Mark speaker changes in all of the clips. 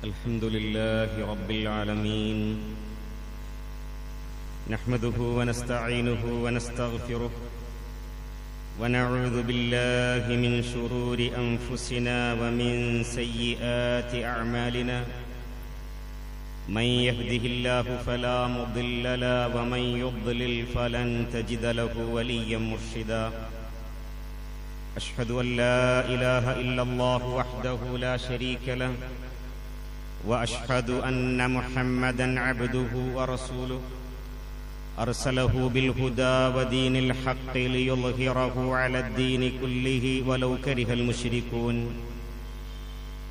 Speaker 1: الحمد لله رب العالمين نحمده ونستعينه ونستغفره ونعوذ بالله من شرور أنفسنا ومن سيئات أعمالنا من يهده الله فلا مضل له ومن يضلل فلن تجد له وليا مرشدا أشهد أن لا إله إلا الله وحده لا شريك له وأشهد أن محمدًا عبده ورسوله أرسله بالهدى ودين الحق ليظهره على الدين كله ولو كره المشركون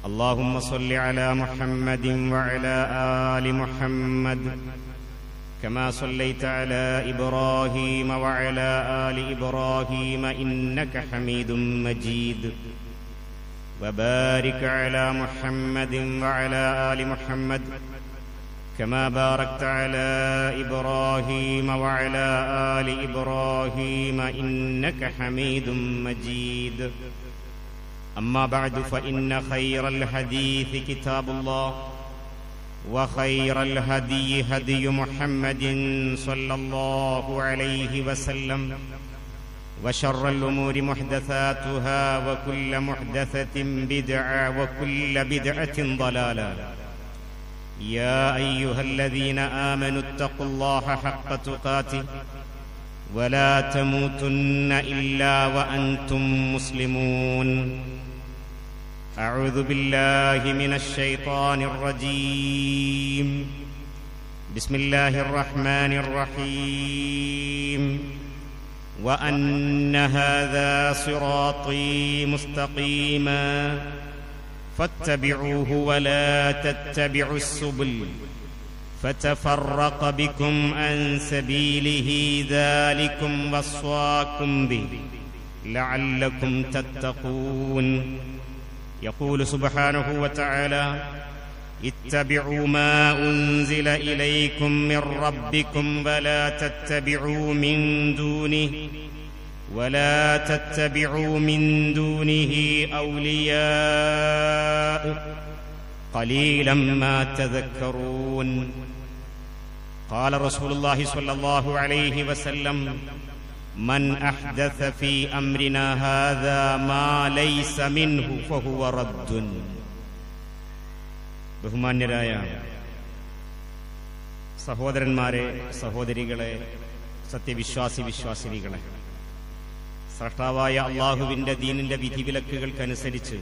Speaker 1: اللهم صل على محمد وعلى آل محمد كما صليت على إبراهيم وعلى آل إبراهيم إنك حميد مجيد وبارك على محمد وعلى آل محمد كما باركت على إبراهيم وعلى آل إبراهيم إنك حميد مجيد أما بعد فإن خير الحديث كتاب الله وخير الهدي هدي محمد صلى الله عليه وسلم وشر الأمور محدثاتها وكل محدثة بدعة وكل بدعة ضلالة يا أيها الذين آمنوا اتقوا الله حق تقاته ولا تموتن إلا وأنتم مسلمون أعوذ بالله من الشيطان الرجيم بسم الله الرحمن الرحيم وأن هذا صراطي مستقيما فاتبعوه ولا تتبعوا السبل فتفرق بكم عن سبيله ذلكم وصاكم به لعلكم تتقون يقول سبحانه وتعالى اتبعوا ما أنزل إليكم من ربكم ولا تتبعوا من دونه أولياء قليلا ما تذكرون قال رسول الله صلى الله عليه وسلم من أحدث في أمرنا هذا ما ليس منه فهو رد ബഹുമാന്യരായ സഹോദരന്മാരെ, സഹോദരികളെ, വിശ്വാസിനികളെ, സ്രഷ്ടാവായ അള്ളാഹുവിന്റെ ദീനിന്റെ വിധിവിലക്കുകൾക്കനുസരിച്ച്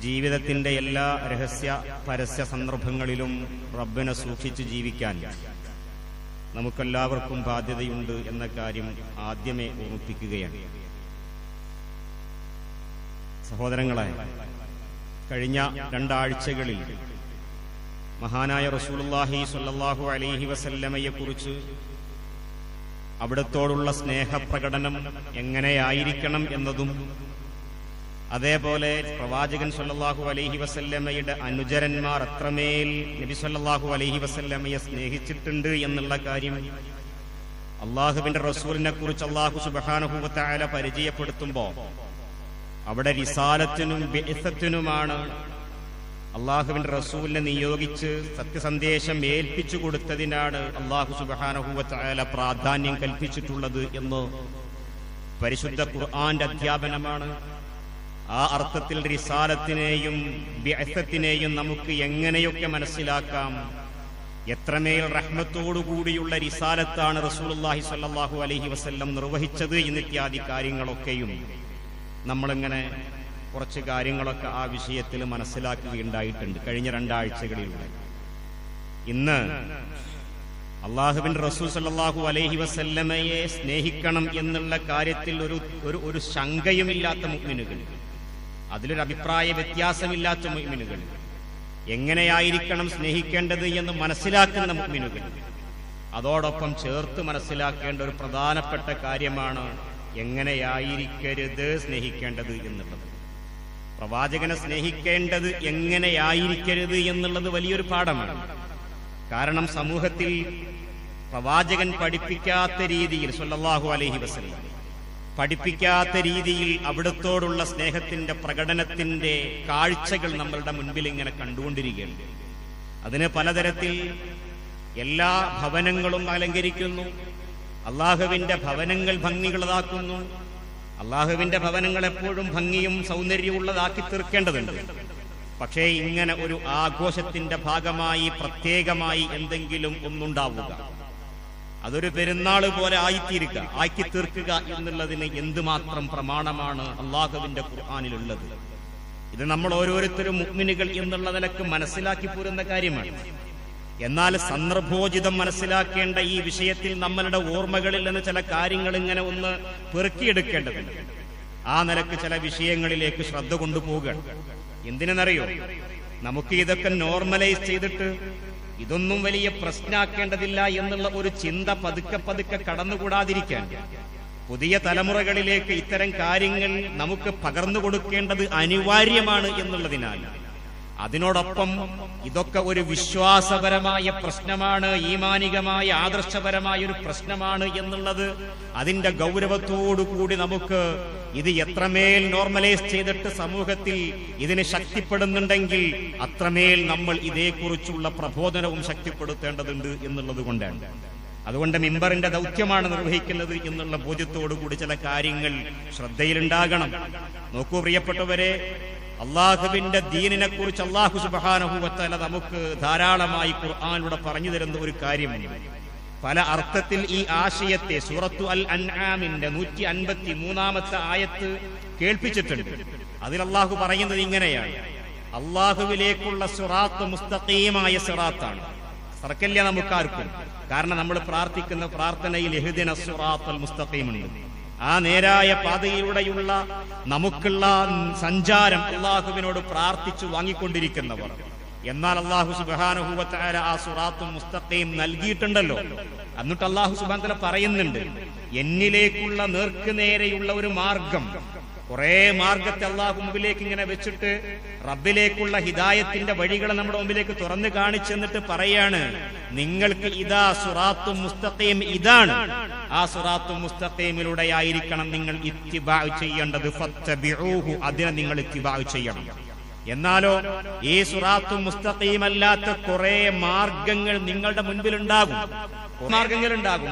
Speaker 1: ജീവിതത്തിന്റെ എല്ലാ രഹസ്യ പരസ്യ സന്ദർഭങ്ങളിലും റബ്ബിനെ സൂക്ഷിച്ചു ജീവിക്കാൻ നമുക്കെല്ലാവർക്കും ബാധ്യതയുണ്ട് എന്ന കാര്യം ആദ്യമേ ഓർമ്മിപ്പിക്കുകയാണ്. സഹോദരങ്ങളെ, കഴിഞ്ഞ രണ്ടാഴ്ചകളിൽ മഹാനായ റസൂലുള്ളാഹി സ്വല്ലല്ലാഹു അലൈഹി വസല്ലമയെക്കുറിച്ച് അവിടത്തോടുള്ള സ്നേഹപ്രകടനം എങ്ങനെയായിരിക്കണം എന്നതും അതേപോലെ പ്രവാചകൻ സ്വല്ലല്ലാഹു അലൈഹി വസല്ലമയുടെ അനുചരന്മാർ അത്രമേൽ നബി സ്വല്ലല്ലാഹു അലൈഹി വസല്ലമയെ സ്നേഹിച്ചിട്ടുണ്ട് എന്നുള്ള കാര്യം അള്ളാഹുവിന്റെ റസൂലിനെ കുറിച്ച് അള്ളാഹു സുബ്ഹാനഹു വ തആല പരിചയപ്പെടുത്തുമ്പോൾ അവിടെ റിസാലത്തിനും ബിഇസത്തിനുമാണ് അള്ളാഹുവിന്റെ റസൂലിനെ നിയോഗിച്ച് സത്യസന്ദേശം ഏൽപ്പിച്ചു കൊടുത്തതിനാണ് അള്ളാഹു സുബ്ഹാനഹു വ തആല പ്രാധാന്യം കൽപ്പിച്ചിട്ടുള്ളത് എന്ന് പരിശുദ്ധ ഖുർആന്റെ അധ്യാപനമാണ്. ആ അർത്ഥത്തിൽ റിസാലത്തിനെയും ബിഇസത്തിനെയും നമുക്ക് എങ്ങനെയൊക്കെ മനസ്സിലാക്കാം, എത്രമേൽ റഹ്മത്തോടുകൂടിയുള്ള റിസാലത്താണ് റസൂലുള്ളാഹി സ്വല്ലല്ലാഹു അലൈഹി വസല്ലം നിർവഹിച്ചത് എന്നിത്യാദി കാര്യങ്ങളൊക്കെയും നമ്മളിങ്ങനെ കുറച്ച് കാര്യങ്ങളൊക്കെ ആ വിഷയത്തിൽ മനസ്സിലാക്കുകയുണ്ടായിട്ടുണ്ട് കഴിഞ്ഞ രണ്ടാഴ്ചകളിലൂടെ. ഇന്ന് അള്ളാഹുവിന്റെ റസൂൽ സല്ലല്ലാഹു അലൈഹി വസല്ലമയെ സ്നേഹിക്കണം എന്നുള്ള കാര്യത്തിൽ ഒരു ശങ്കയുമില്ലാത്ത മുഅ്മിനുകൾ, അതിലൊരു അഭിപ്രായ വ്യത്യാസമില്ലാത്ത മുഅ്മിനുകൾ, എങ്ങനെയായിരിക്കണം സ്നേഹിക്കേണ്ടത് എന്ന് മനസ്സിലാക്കുന്ന മുഅ്മിനുകൾ, അതോടൊപ്പം ചേർത്ത് മനസ്സിലാക്കേണ്ട ഒരു പ്രധാനപ്പെട്ട കാര്യമാണ് എങ്ങനെയായിരിക്കരുത് സ്നേഹിക്കേണ്ടത് എന്നുള്ളത്. പ്രവാചകനെ സ്നേഹിക്കേണ്ടത് എങ്ങനെയായിരിക്കരുത് എന്നുള്ളത് വലിയൊരു പാഠമാണ്. കാരണം സമൂഹത്തിൽ പ്രവാചകൻ പഠിപ്പിക്കാത്ത രീതിയിൽ സ്വല്ലല്ലാഹു അലൈഹി വസല്ലം പഠിപ്പിക്കാത്ത രീതിയിൽ അവിടത്തോടുള്ള സ്നേഹത്തിന്റെ പ്രകടനത്തിന്റെ കാഴ്ചകൾ നമ്മളുടെ മുൻപിൽ ഇങ്ങനെ കണ്ടുകൊണ്ടിരിക്കുകയാണ്. അതിന് പലതരത്തിൽ എല്ലാ ഭവനങ്ങളും അലങ്കരിക്കുന്നു, അള്ളാഹുവിന്റെ ഭവനങ്ങൾ ഭംഗിയുള്ളതാക്കുന്നു. അള്ളാഹുവിന്റെ ഭവനങ്ങൾ എപ്പോഴും ഭംഗിയും സൗന്ദര്യവും ഉള്ളതാക്കി തീർക്കേണ്ടതുണ്ട്. പക്ഷേ ഇങ്ങനെ ഒരു ആഘോഷത്തിന്റെ ഭാഗമായി പ്രത്യേകമായി എന്തെങ്കിലും ഒന്നുണ്ടാവുക, അതൊരു പെരുന്നാൾ പോലെ ആക്കി തീർക്കുക എന്നുള്ളതിന് എന്തുമാത്രം പ്രമാണമാണ് അള്ളാഹുവിന്റെ ഖുർആനിലുള്ളത്. ഇത് നമ്മൾ ഓരോരുത്തരും മുഅ്മിനുകൾ എന്നുള്ള നിലക്ക് മനസ്സിലാക്കി പോരുന്ന കാര്യമാണ്. എന്നാൽ സന്ദർഭോചിതം മനസ്സിലാക്കേണ്ട ഈ വിഷയത്തിൽ നമ്മളുടെ ഓർമ്മകളിൽ നിന്ന് ചില കാര്യങ്ങൾ ഇങ്ങനെ ഒന്ന് പെറുക്കിയെടുക്കേണ്ടതുണ്ട്. ആ നിലക്ക് ചില വിഷയങ്ങളിലേക്ക് ശ്രദ്ധ കൊണ്ടുപോവുക. എന്തിനെന്നറിയോ? നമുക്ക് ഇതൊക്കെ നോർമലൈസ് ചെയ്തിട്ട് ഇതൊന്നും വലിയ പ്രശ്നമാക്കേണ്ടതില്ല എന്നുള്ള ഒരു ചിന്ത പതുക്കെ പതുക്കെ കടന്നുകൂടാതിരിക്കാൻ പുതിയ തലമുറകളിലേക്ക് ഇത്തരം കാര്യങ്ങൾ നമുക്ക് പകർന്നു കൊടുക്കേണ്ടത് അനിവാര്യമാണ് എന്നുള്ളതിനാൽ അതിനോടൊപ്പം ഇതൊക്കെ ഒരു വിശ്വാസപരമായ പ്രശ്നമാണ്, ഈമാനികമായ ആദർശപരമായ ഒരു പ്രശ്നമാണ് എന്നുള്ളത് അതിന്റെ ഗൗരവത്തോടുകൂടി നമുക്ക് ഇത് എത്രമേൽ നോർമലൈസ് ചെയ്തിട്ട് സമൂഹത്തിൽ ഇതിന് ശക്തിപ്പെടുന്നുണ്ടെങ്കിൽ അത്രമേൽ നമ്മൾ ഇതേക്കുറിച്ചുള്ള പ്രബോധനവും ശക്തിപ്പെടുത്തേണ്ടതുണ്ട് എന്നുള്ളത് കൊണ്ടാണ്. അതുകൊണ്ട് മിമ്പറിന്റെ ദൗത്യമാണ് നിർവഹിക്കുന്നത് എന്നുള്ള ബോധ്യത്തോടുകൂടി ചില കാര്യങ്ങൾ ശ്രദ്ധയിലുണ്ടാകണം. നോക്കൂ പ്രിയപ്പെട്ടവരെ, അള്ളാഹുവിന്റെ ദീനിനെ കുറിച്ച് അള്ളാഹു സുബ്ഹാനഹു വ തആല നമുക്ക് ധാരാളമായി ഖുർആനിലൂടെ പറഞ്ഞു തരുന്ന ഒരു കാര്യമുണ്ട്. പല അർത്ഥത്തിൽ ഈ ആശയത്തെ സൂറത്തു അൽ അൻആമിന്റെ 153-ാമത്തെ ആയത്ത് കേൾപ്പിച്ചിട്ടുണ്ട്. അതിൽ അള്ളാഹു പറയുന്നത് ഇങ്ങനെയാണ്: അള്ളാഹുവിലേക്കുള്ള സിറാത്ത് മുസ്തഖീമായ സിറാത്താണ്. സർക്കല്ല നമുക്കാർക്കും, കാരണം നമ്മൾ പ്രാർത്ഥിക്കുന്ന പ്രാർത്ഥനയിൽ ഇഹ്ദിന സിറാത്തൽ മുസ്തഖീം ഉണ്ട്. ആ നേരായ പാതയിലൂടെയുള്ള നമുക്കുള്ള സഞ്ചാരം അള്ളാഹുവിനോട് പ്രാർത്ഥിച്ചു വാങ്ങിക്കൊണ്ടിരിക്കുന്നവർ. എന്നാൽ അള്ളാഹു സുബ്ഹാനഹു വ തആല ആ സിറാത്തുൽ മുസ്തഖീം നൽകിയിട്ടുണ്ടല്ലോ. എന്നിട്ട് അള്ളാഹു സുബ്ഹാനഹു വ തആല പറയുന്നുണ്ട്, എന്നിലേക്കുള്ള നേർക്കുനേരെയുള്ള ഒരു മാർഗം. കുറെ മാർഗത്തെ അള്ളാഹു മുമ്പിലേക്ക് ഇങ്ങനെ വെച്ചിട്ട് റബ്ബിലേക്കുള്ള ഹിദായത്തിന്റെ വഴികളെ നമ്മുടെ മുമ്പിലേക്ക് തുറന്നു കാണിച്ചെന്നിട്ട് പറയാണ്, നിങ്ങൾക്ക് ഇതാ സിറാത്തുൽ മുസ്തഖീം ഇതാണ്. ആ സിറാത്തുൽ മുസ്തഖീമിലൂടെ ആയിരിക്കണം നിങ്ങൾ ഇത്തിബാ ചെയ്യേണ്ടത്. ഫത്തബിഊഹു, അതിനെ നിങ്ങൾ ഇത്തിബാ ചെയ്യണം. എന്നാലോ ഈ സിറാത്തുൽ മുസ്തഖീം അല്ലാത്ത കുറെ മാർഗങ്ങൾ നിങ്ങളുടെ മുൻപിലുണ്ടാകും.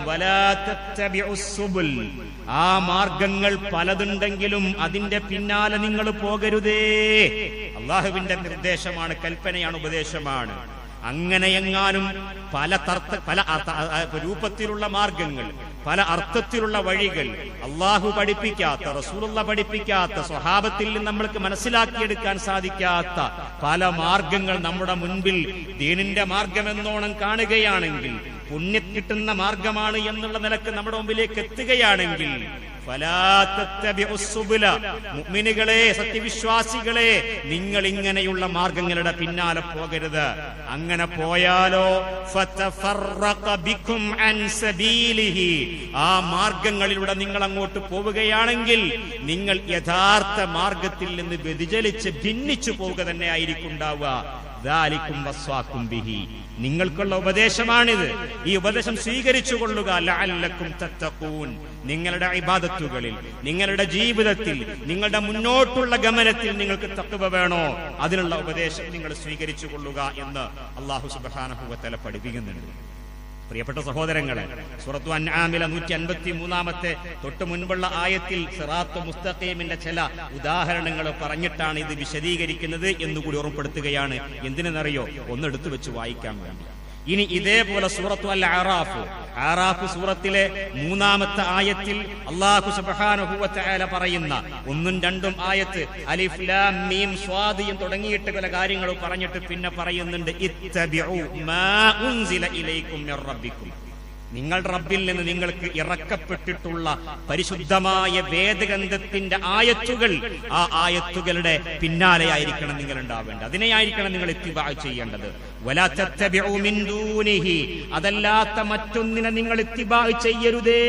Speaker 1: വലാ തത്തബിഉസ് സുബുൽ, ആ മാർഗങ്ങൾ പലതുണ്ടെങ്കിലും അതിന്റെ പിന്നാലെ നിങ്ങൾ പോകരുതേ. അള്ളാഹുവിന്റെ നിർദ്ദേശമാണ്, കൽപ്പനയാണ്, ഉപദേശമാണ്. അങ്ങനെയെങ്ങാനും പല രൂപത്തിലുള്ള മാർഗങ്ങൾ, പല അർത്ഥത്തിലുള്ള വഴികൾ അള്ളാഹു പഠിപ്പിക്കാത്ത, റസൂലുള്ള പഠിപ്പിക്കാത്ത, സ്വഹാബത്തിൽ നിന്ന് നമ്മൾക്ക് മനസ്സിലാക്കിയെടുക്കാൻ സാധിക്കാത്ത പല മാർഗങ്ങൾ നമ്മുടെ മുൻപിൽ ദീനിന്റെ മാർഗമെന്നോണം കാണുകയാണെങ്കിൽ, പുണ്യം കിട്ടുന്ന മാർഗമാണ് എന്നുള്ള നിലക്ക് നമ്മുടെ മുമ്പിലേക്ക് എത്തുകയാണെങ്കിൽ, മുഅ്മിനുകളെ, സത്യവിശ്വാസികളെ, നിങ്ങൾ ഇങ്ങനെയുള്ള മാർഗങ്ങളുടെ പിന്നാലെ പോകരുത്. അങ്ങനെ പോയാലോ ഫതഫറഖ ബികും അൻ സബീലിഹി, ആ മാർഗങ്ങളിലൂടെ നിങ്ങൾ അങ്ങോട്ട് പോവുകയാണെങ്കിൽ നിങ്ങൾ യഥാർത്ഥ മാർഗത്തിൽ നിന്ന് വ്യതിചലിച്ച് ഭിന്നിച്ചു പോവുക തന്നെ ആയിരിക്കും ഉണ്ടാവുക. ദാലികും വസ്വാകും ബിഹി, നിങ്ങൾക്കുള്ള ഉപദേശമാണിത്. ഈ ഉപദേശം സ്വീകരിച്ചു കൊള്ളുക. ലഅല്ലക്കും തത്തഖൂൻ, നിങ്ങളുടെ ഇബാദത്തുകളിൽ, നിങ്ങളുടെ ജീവിതത്തിൽ, നിങ്ങളുടെ മുന്നോട്ടുള്ള ഗമനത്തിൽ നിങ്ങൾക്ക് തഖ്വ വേണോ, അതിനുള്ള ഉപദേശം നിങ്ങൾ സ്വീകരിച്ചു കൊള്ളുക എന്ന് അല്ലാഹു സുബ്ഹാനഹു വ തആല പഠിപ്പിക്കുന്നുണ്ട്. പ്രിയപ്പെട്ട സഹോദരങ്ങളെ, സൂറത്തു അൻആമിലെ 153-ാമത്തെ തൊട്ട് മുൻപുള്ള ആയത്തിൽ സിറാത്തുൽ മുസ്തഖീമിന്റെ ചില ഉദാഹരണങ്ങൾ പറഞ്ഞിട്ടാണ് ഇത് വിശദീകരിക്കുന്നത് എന്നുകൂടി ഓർമ്മപ്പെടുത്തുകയാണ്. എന്തിനെന്നറിയോ? ഒന്നെടുത്തു വെച്ച് വായിക്കാൻ വേണ്ടി. ഇനി ഇതേപോലെ സൂറത്തു അൽ അറാഫ് സൂറത്തിലെ 3-ാമത്തെ ആയത്തിൽ അല്ലാഹു സുബ്ഹാനഹു വ തആല പറയുന്ന 1ഉം 2ഉം ആയത്ത് അലിഫ് ലാം മീം സ്വാദ് എന്ന് തുടങ്ങിയിട്ട് പല കാര്യങ്ങൾ പറഞ്ഞിട്ട് പിന്നെ പറയുന്നുണ്ട്, ഇത്തബിഉ മാ ഉൻസില ഇലൈക്കും മിർ റബ്ബിക്കും, നിങ്ങളുടെ റബ്ബിൽ നിന്ന് നിങ്ങൾക്ക് ഇറക്കപ്പെട്ടിട്ടുള്ള പരിശുദ്ധമായ വേദഗ്രന്ഥത്തിന്റെ ആയത്തുകൾ, ആ ആയത്തുകളുടെ പിന്നാലെയായിരിക്കണം നിങ്ങൾ ഉണ്ടാവേണ്ടത്, അതിനെയായിരിക്കണം നിങ്ങൾ ഇത്തിബാ ചെയ്യേണ്ടത്. വലാ തത്തബിഉ മിൻ ദൂനിഹി, അതല്ലാത്ത മറ്റൊന്നിനെ നിങ്ങൾ ഇത്തിബാ ചെയ്യരുതേ.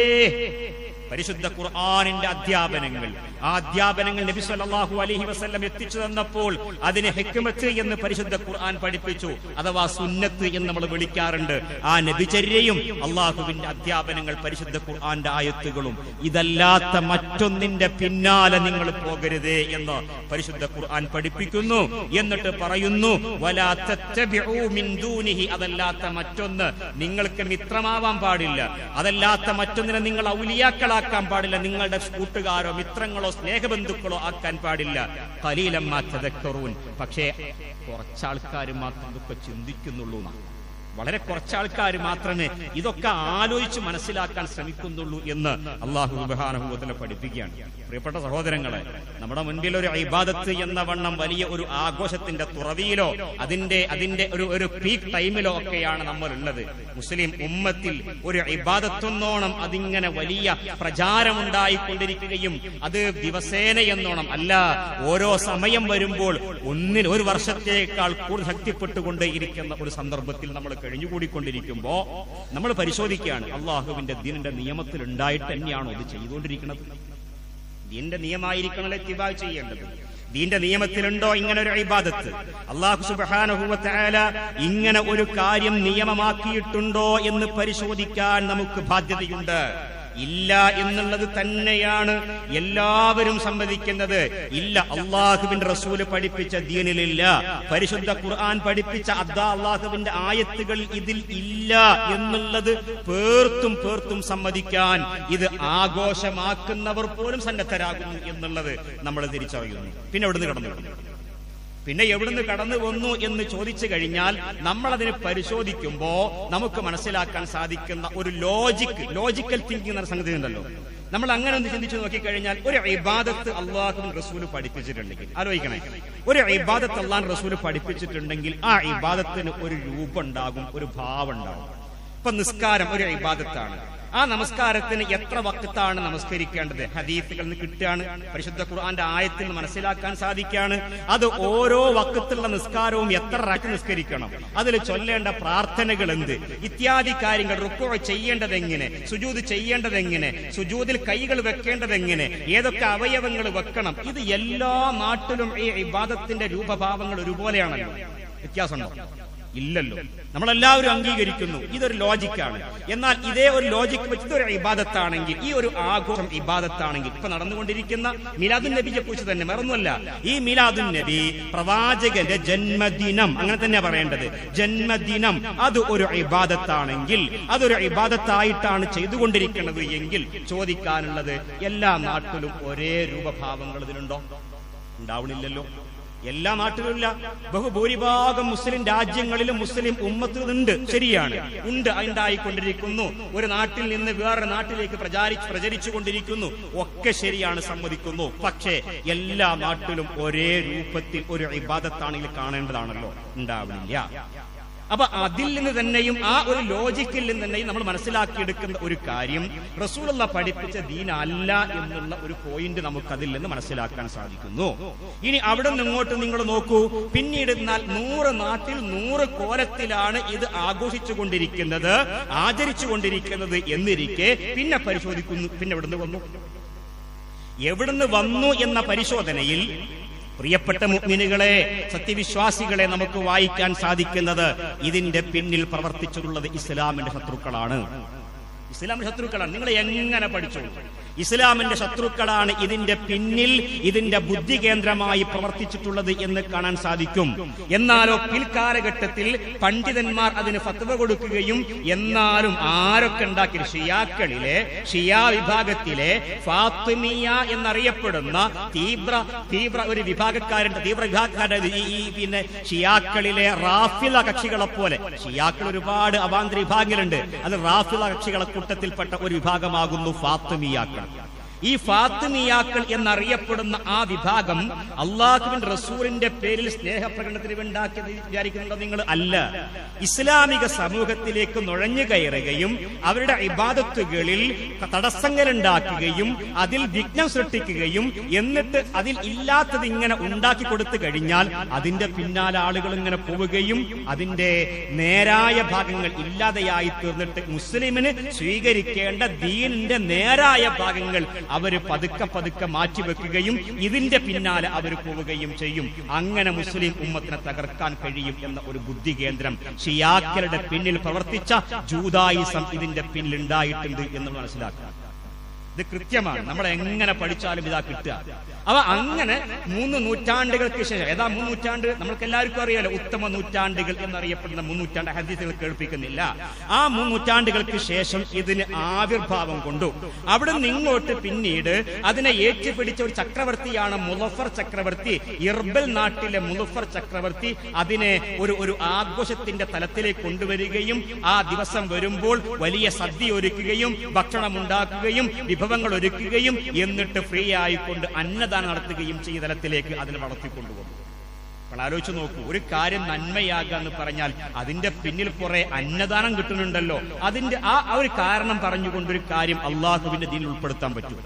Speaker 2: പരിശുദ്ധ ഖുർആനിന്റെ അധ്യാപനങ്ങൾ, ആ അധ്യാപനങ്ങൾ നബി സല്ലല്ലാഹു അലൈഹി വസല്ലം എത്തിച്ചു തന്നപ്പോൾ അതിനെ ഹിക്മത്ത് എന്ന് പരിശുദ്ധ ഖുർആൻ പഠിപ്പിച്ചു, അഥവാ സുന്നത്ത് എന്ന് നമ്മൾ വിളിക്കാറുണ്ട്. ആ നബിചര്യയും അള്ളാഹുവിന്റെ അധ്യാപനങ്ങൾ, പരിശുദ്ധ ഖുർആന്റെ ആയത്തുകളും, ഇതല്ലാത്ത മറ്റൊന്നിന്റെ പിന്നാലെ നിങ്ങൾ പോകരുതേ എന്ന് പരിശുദ്ധ ഖുർആൻ പഠിപ്പിക്കുന്നു. എന്നിട്ട് പറയുന്നു, വലാ തത്തബിഉ മിൻ ദൂനിഹി, അതല്ലാത്ത മറ്റൊന്ന് നിങ്ങൾക്ക് മിത്രമാവാൻ പാടില്ല, അതല്ലാത്ത മറ്റൊന്നിനെ നിങ്ങൾ ഔലിയാക്കളാക്കാൻ പാടില്ല, നിങ്ങളുടെ കൂട്ടുകാരോ മിത്രങ്ങളോ സ്നേഹബന്ധുക്കളോ ആക്കാൻ പാടില്ല. ഖലീലൻ മാ തദക്കറൂൻ, പക്ഷേ കുറച്ചാൾക്കാർ മാത്രം ഇതൊക്കെ ചിന്തിക്കുന്നുള്ളൂ. വളരെ കുറച്ചാൾക്കാർ മാത്രമേ ഇതൊക്കെ ആലോചിച്ച് മനസ്സിലാക്കാൻ ശ്രമിക്കുന്നുള്ളൂ എന്ന് അല്ലാഹു സുബ്ഹാനഹു വ തആല പഠിപ്പിക്കുകയാണ്. പ്രിയപ്പെട്ട സഹോദരങ്ങളെ, നമ്മുടെ മുൻപിൽ ഒരു ഇബാദത്ത് എന്ന വണ്ണം വലിയ ഒരു ആഘോഷത്തിന്റെ തുറവിയിലോ അതിന്റെ ഒരു പീക്ക് ടൈമിലോ ഒക്കെയാണ് നമ്മൾ ഉള്ളത്. മുസ്ലിം ഉമ്മത്തിൽ ഒരു ഇബാദത്തെന്നോണം അതിങ്ങനെ വലിയ പ്രചാരമുണ്ടായിക്കൊണ്ടിരിക്കുകയും അത് ദിവസേന എന്നോണം അല്ല, ഓരോ സമയം വരുമ്പോൾ ഒരു വർഷത്തേക്കാൾ കൂടുതൽ ശക്തിപ്പെട്ടുകൊണ്ടേയിരിക്കുന്ന ഒരു സന്ദർഭത്തിൽ നമ്മൾ കഴിഞ്ഞുകൂടിക്കൊണ്ടിരിക്കുമ്പോ നമ്മൾ പരിശോധിക്കുകയാണ്, അള്ളാഹുവിന്റെ ദീനിന്റെ നിയമത്തിൽ ഉണ്ടായിട്ട് തന്നെയാണോ ഇത് ചെയ്തുകൊണ്ടിരിക്കുന്നത്? ദീന്റെ നിയമമായിരിക്കണമല്ലോ ഇത്തിബാ ചെയ്യേണ്ടത്. ദീന്റെ നിയമത്തിലുണ്ടോ ഇങ്ങനെ ഒരു ഇബാദത്ത്? അല്ലാഹു സുബ്ഹാനഹു വ തആല ഇങ്ങനെ ഒരു കാര്യം നിയമമാക്കിയിട്ടുണ്ടോ എന്ന് പരിശോധിക്കാൻ നമുക്ക് ബാധ്യതയുണ്ട്. ഇല്ല എന്നുള്ളത് തന്നെയാണ് എല്ലാവരും സമ്മതിക്കുന്നത്. ഇല്ല, അള്ളാഹുവിന്റെ റസൂല് പഠിപ്പിച്ച ദീനിലില്ല, പരിശുദ്ധ ഖുർആൻ പഠിപ്പിച്ച അല്ലാഹുവിന്റെ ആയത്തുകൾ ഇതിൽ ഇല്ല എന്നുള്ളത് പേർത്തും സമ്മതിക്കാൻ ഇത് ആഘോഷമാക്കുന്നവർ പോലും സന്നദ്ധരാകുന്നു എന്നുള്ളത് നമ്മൾ തിരിച്ചറിയുന്നു. പിന്നെ എവിടുന്ന് കടന്നു വന്നു എന്ന് ചോദിച്ചു കഴിഞ്ഞാൽ നമ്മളതിനെ പരിശോധിക്കുമ്പോ നമുക്ക് മനസ്സിലാക്കാൻ സാധിക്കുന്ന ഒരു ലോജിക്കൽ തിങ്കിങ് എന്ന സംഗതി ഉണ്ടല്ലോ. നമ്മൾ അങ്ങനെ ഒന്ന് ചിന്തിച്ചു നോക്കിക്കഴിഞ്ഞാൽ, ഒരു ഇബാദത്ത് അള്ളാഹുവിൻ റസൂല് പഠിപ്പിച്ചിട്ടുണ്ടെങ്കിൽ, ആലോചിക്കണേ, ഒരു ഇബാദത്ത് അള്ളാഹു റസൂല് പഠിപ്പിച്ചിട്ടുണ്ടെങ്കിൽ ആ ഇബാദത്തിന് ഒരു രൂപം ഉണ്ടാകും, ഒരു ഭാവം ഉണ്ടാകും. ഇപ്പൊ നിസ്കാരം ഒരു ഇബാദത്താണ്. ആ നമസ്കാരത്തിന് എത്ര വഖത്താണ് നമസ്കരിക്കേണ്ടത് ഹദീസുകളിൽ നിന്ന് കിട്ടുകയാണ്, പരിശുദ്ധ ഖുർആന്റെ ആയത്തിൽ നിന്ന് മനസ്സിലാക്കാൻ സാധിക്കുകയാണ്. അത് ഓരോ വഖത്തുള്ള നിസ്കാരവും എത്ര റക്അത്ത് നിസ്കരിക്കണം, അതിൽ ചൊല്ലേണ്ട പ്രാർത്ഥനകൾ എന്ത്, ഇത്യാദി കാര്യങ്ങൾ, റുക്കൂ ചെയ്യേണ്ടതെങ്ങനെ, സുജൂദ് ചെയ്യേണ്ടതെങ്ങനെ, സുജൂദിൽ കൈകൾ വെക്കേണ്ടതെങ്ങനെ, ഏതൊക്കെ അവയവങ്ങൾ വെക്കണം, ഇത് എല്ലാ നാട്ടിലും ഈ ഇബാദത്തിന്റെ രൂപഭാവങ്ങൾ ഒരുപോലെയാണല്ലോ. വ്യത്യാസമുണ്ടോ? ഇല്ലല്ലോ. നമ്മളെല്ലാവരും അംഗീകരിക്കുന്നു ഇതൊരു ലോജിക്കാണ്. എന്നാൽ ഇതേ ഒരു ലോജിക്ക് വെച്ച് ഇതൊരു ഇബാദത്താണെങ്കിൽ, ഈ ഒരു ആഘോഷം ഇബാദത്താണെങ്കിൽ, ഇപ്പൊ നടന്നുകൊണ്ടിരിക്കുന്ന മിലാദുൻ നബിയെ കുറിച്ച് തന്നെ മറന്നുമല്ല, ഈ മിലാദുൻ നബി പ്രവാചകന്റെ ജന്മദിനം, അങ്ങനെ തന്നെ പറയേണ്ടത്, ജന്മദിനം, അത് ഒരു ഇബാദത്താണെങ്കിൽ, അതൊരു ഇബാദത്തായിട്ടാണ് ചെയ്തുകൊണ്ടിരിക്കുന്നത് എങ്കിൽ ചോദിക്കാനുള്ളത്, എല്ലാ നാട്ടിലും ഒരേ രൂപഭാവങ്ങൾ ഇതിനുണ്ടോ? ഉണ്ടാവണില്ലല്ലോ. എല്ലാ നാട്ടിലുമില്ല. ബഹുഭൂരിഭാഗം മുസ്ലിം രാജ്യങ്ങളിലും മുസ്ലിം ഉമ്മത്തുണ്ട്, ശരിയാണ്, ഉണ്ട്, ഉണ്ടായിക്കൊണ്ടിരിക്കുന്നു. ഒരു നാട്ടിൽ നിന്ന് വേറൊരു നാട്ടിലേക്ക് പ്രചരിച്ചു കൊണ്ടിരിക്കുന്നു, ഒക്കെ ശരിയാണ്, സമ്മതിക്കുന്നു. പക്ഷേ എല്ലാ നാട്ടിലും ഒരേ രൂപത്തിൽ ഒരു ഇബാദത്താണെങ്കിൽ കാണേണ്ടതാണല്ലോ, ഉണ്ടാവില്ല. അപ്പൊ അതിൽ നിന്ന് തന്നെയും ആ ഒരു ലോജിക്കിൽ നിന്ന് തന്നെയും നമ്മൾ മനസ്സിലാക്കിയെടുക്കുന്ന ഒരു കാര്യം, റസൂലുള്ള പഠിപ്പിച്ച ദീൻ അല്ല എന്നുള്ള ഒരു പോയിന്റ് നമുക്ക് അതിൽ നിന്ന് മനസ്സിലാക്കാൻ സാധിക്കുന്നു. ഇനി അവിടെ നിന്ന് ഇങ്ങോട്ട് നിങ്ങൾ നോക്കൂ, പിന്നീട് 100 നാട്ടിൽ 100 കോലത്തിലാണ് ഇത് ആഘോഷിച്ചുകൊണ്ടിരിക്കുന്നത്, ആചരിച്ചുകൊണ്ടിരിക്കുന്നത് എന്നിരിക്കെ പിന്നെ പരിശോധിക്കുന്നു, പിന്നെ എവിടുന്ന് വന്നു എന്ന പരിശോധനയിൽ പ്രിയപ്പെട്ട മുഅ്മിനുകളെ, സത്യവിശ്വാസികളെ, നമുക്ക് വായിക്കാൻ സാധിക്കുന്നത് ഇതിന്റെ പിന്നിൽ പ്രവർത്തിച്ചിട്ടുള്ളത് ഇസ്ലാമിന്റെ ശത്രുക്കളാണ്. ഇസ്ലാമിന്റെ ശത്രുക്കളാണ്. നിങ്ങൾ എങ്ങനെ പഠിച്ചോളൂ, ഇസ്ലാമിന്റെ ശത്രുക്കളാണ് ഇതിന്റെ പിന്നിൽ, ഇതിന്റെ ബുദ്ധി കേന്ദ്രമായി പ്രവർത്തിച്ചിട്ടുള്ളത് എന്ന് കാണാൻ സാധിക്കും. എന്നാലോ പിൽക്കാലഘട്ടത്തിൽ പണ്ഡിതന്മാർ അതിന് ഫത്വ കൊടുക്കുകയും, എന്നാലും ആരൊക്കെ ഉണ്ടാക്കി, ഷിയാക്കളിലെ, ഷിയാ വിഭാഗത്തിലെ ഫാത്തിമിയ എന്നറിയപ്പെടുന്ന തീവ്ര ഒരു വിഭാഗക്കാരുണ്ട്, പിന്നെ ഷിയാക്കളിലെ റാഫിള കക്ഷികളെ പോലെ, ഷിയാക്കൾ ഒരുപാട് അവാന്തര വിഭാഗങ്ങളുണ്ട്, അത് റാഫിള കക്ഷികളെ കൂട്ടത്തിൽപ്പെട്ട ഒരു വിഭാഗമാകുന്നു ഫാത്തിമിയാക്കൾ. ഈ ഫാത്തിമിയാക്കൾ എന്നറിയപ്പെടുന്ന ആ വിഭാഗം അള്ളാഹുവിന്റെ റസൂലിന്റെ പേരിൽ സ്നേഹപ്രകടനത്തിന് ഉണ്ടാക്കിയത് വിചാരിക്കുന്നുണ്ടോ നിങ്ങൾ? അല്ല. ഇസ്ലാമിക സമൂഹത്തിലേക്ക് നുഴഞ്ഞു കയറുകയും അവരുടെ ഇബാദത്തുകളിൽ തടസ്സങ്ങൾ ഉണ്ടാക്കുകയും അതിൽ വിഘ്നം സൃഷ്ടിക്കുകയും എന്നിട്ട് അതിൽ ഇല്ലാത്തത് ഇങ്ങനെ ഉണ്ടാക്കി കൊടുത്തു കഴിഞ്ഞാൽ അതിന്റെ പിന്നാലെ ആളുകൾ ഇങ്ങനെ പോവുകയും അതിന്റെ നേരായ ഭാഗങ്ങൾ ഇല്ലാതെയായി തീർന്നിട്ട് മുസ്ലിമിന് സ്വീകരിക്കേണ്ട ദീനിന്റെ നേരായ ഭാഗങ്ങൾ അവര് പതുക്കെ പതുക്കെ മാറ്റിവെക്കുകയും ഇതിന്റെ പിന്നാലെ അവർ പോവുകയും ചെയ്യും. അങ്ങനെ മുസ്ലിം ഉമ്മത്തിനെ തകർക്കാൻ കഴിയും എന്ന ഒരു ബുദ്ധി കേന്ദ്രം ഷിയാക്കളുടെ പിന്നിൽ പ്രവർത്തിച്ച ജൂദായിസം ഇതിന്റെ പിന്നിൽ ഉണ്ടായിട്ടുണ്ട് എന്ന് മനസ്സിലാക്കുക. ഇത് കൃത്യമാണ്. നമ്മൾ എങ്ങനെ പഠിച്ചാലും ഇതാ കിട്ടുക. അവ അങ്ങനെ 3 നൂറ്റാണ്ടുകൾക്ക് ശേഷം, ഏതാ 3 നൂറ്റാണ്ട് നമ്മൾക്ക് എല്ലാവർക്കും അറിയാലോ, ഉത്തമ നൂറ്റാണ്ടുകൾ എന്നറിയപ്പെടുന്ന 3 നൂറ്റാണ്ട് ഹദീസുകൾ കേൾപ്പിക്കുന്നില്ല. ആ 3 നൂറ്റാണ്ടുകൾക്ക് ശേഷം ഇതിന് ആവിർഭാവം കൊണ്ടു. അവിടെ നിങ്ങോട്ട് പിന്നീട് അതിനെ ഏറ്റുപിടിച്ച ഒരു ചക്രവർത്തിയാണ് മുളഫർ ചക്രവർത്തി. ഇർബൽ നാട്ടിലെ മുളഫർ ചക്രവർത്തി അതിനെ ഒരു ആഘോഷത്തിന്റെ തലത്തിലേക്ക് കൊണ്ടുവരികയും ആ ദിവസം വരുമ്പോൾ വലിയ സദ്യ ഒരുക്കുകയും ഭക്ഷണം ഉണ്ടാക്കുകയും വിഭവങ്ങൾ ഒരുക്കുകയും എന്നിട്ട് ഫ്രീ ആയിക്കൊണ്ട് അന്നദാനം നടത്തുകയും ചെയ്ത തലത്തിലേക്ക് അതിനെ വളർത്തിക്കൊണ്ടുപോകും. അപ്പോൾ ആലോചിച്ച് നോക്കൂ, ഒരു കാര്യം നന്മയാകുക എന്ന് പറഞ്ഞാൽ അതിന്റെ പിന്നിൽ കുറെ അന്നദാനം കിട്ടുന്നുണ്ടല്ലോ. അതിന്റെ ആ ഒരു കാരണം പറഞ്ഞുകൊണ്ടൊരു കാര്യം അള്ളാഹുവിന്റെ ദീനിൽ ഉൾപ്പെടുത്താൻ പറ്റും.